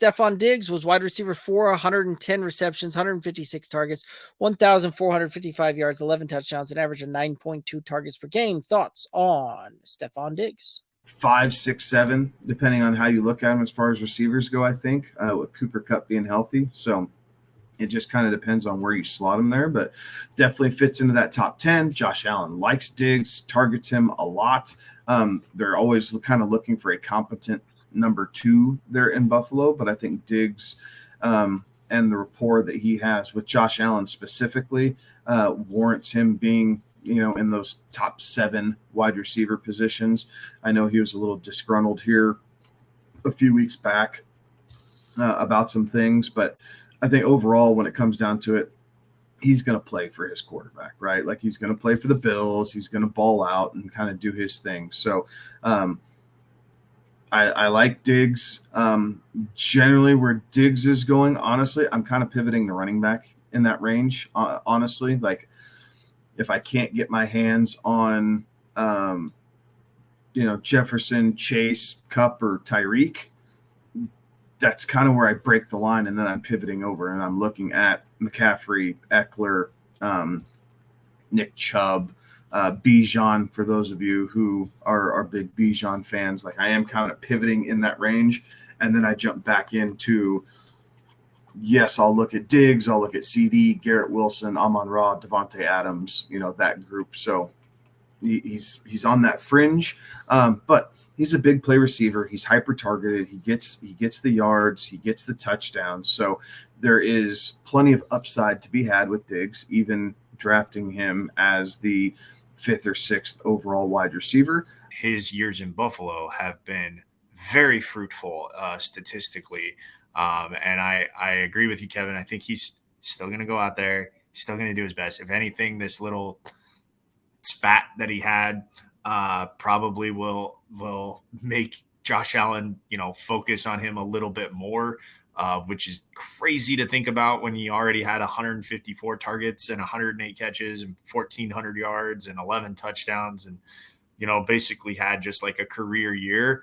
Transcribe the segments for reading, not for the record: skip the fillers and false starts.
Stefon Diggs was wide receiver 4, 110 receptions, 156 targets, 1,455 yards, 11 touchdowns, an average of 9.2 targets per game. Thoughts on Stefon Diggs? 5, 6, 7, depending on how you look at him as far as receivers go, I think, with Cooper Kupp being healthy. So it just kind of depends on where you slot him there, but definitely fits into that top 10. Josh Allen likes Diggs, targets him a lot. They're always kind of looking for a competent number 2 there in Buffalo, but I think Diggs and the rapport that he has with Josh Allen specifically warrants him being, in those top 7 wide receiver positions. I know he was a little disgruntled here a few weeks back about some things, but I think overall, when it comes down to it, he's going to play for his quarterback, right? Like, he's going to play for the Bills. He's going to ball out and kind of do his thing. So I like Diggs. Generally, where Diggs is going, honestly, I'm kind of pivoting to running back in that range, honestly. Like, if I can't get my hands on, Jefferson, Chase, Kupp, or Tyreek, that's kind of where I break the line, and then I'm pivoting over and I'm looking at McCaffrey, Eckler, Nick Chubb, Bijan, for those of you who are big Bijan fans. Like, I am kind of pivoting in that range, and then I jump back into, yes, I'll look at Diggs, I'll look at CD, Garrett Wilson, Amon-Ra, Devontae Adams, that group. So he's on that fringe, but he's a big play receiver. He's hyper targeted. He gets the yards. He gets the touchdowns. So there is plenty of upside to be had with Diggs, even drafting him as the 5th or 6th overall wide receiver. His years in Buffalo have been very fruitful statistically. And I agree with you, Kevin. I think he's still going to go out there. He's still going to do his best. If anything, this little spat that he had probably will make Josh Allen, focus on him a little bit more, which is crazy to think about when he already had 154 targets and 108 catches and 1,400 yards and 11 touchdowns and, basically had just like a career year.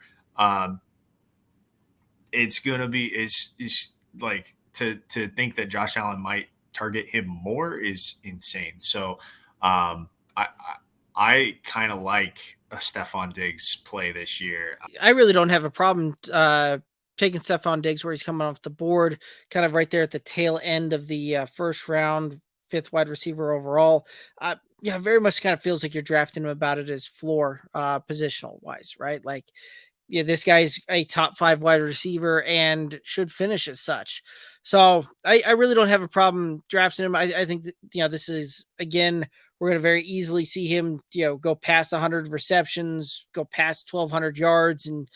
It's going to be is like to think that Josh Allen might target him more is insane. So I kind of like a Stefon Diggs play this year. I really don't have a problem taking Stefon Diggs where he's coming off the board, kind of right there at the tail end of the first round, 5th wide receiver overall. Very much kind of feels like you're drafting him about it as floor positional wise, right? Like, this guy's a top 5 wide receiver and should finish as such. So I really don't have a problem drafting him. I think that, this is, again, we're going to very easily see him, go past 100 receptions, go past 1,200 yards, and,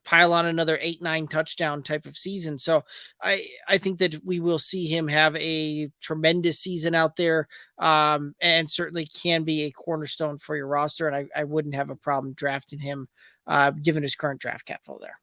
pile on another 8-9 touchdown type of season. So I think that we will see him have a tremendous season out there, and certainly can be a cornerstone for your roster. And I wouldn't have a problem drafting him given his current draft capital there.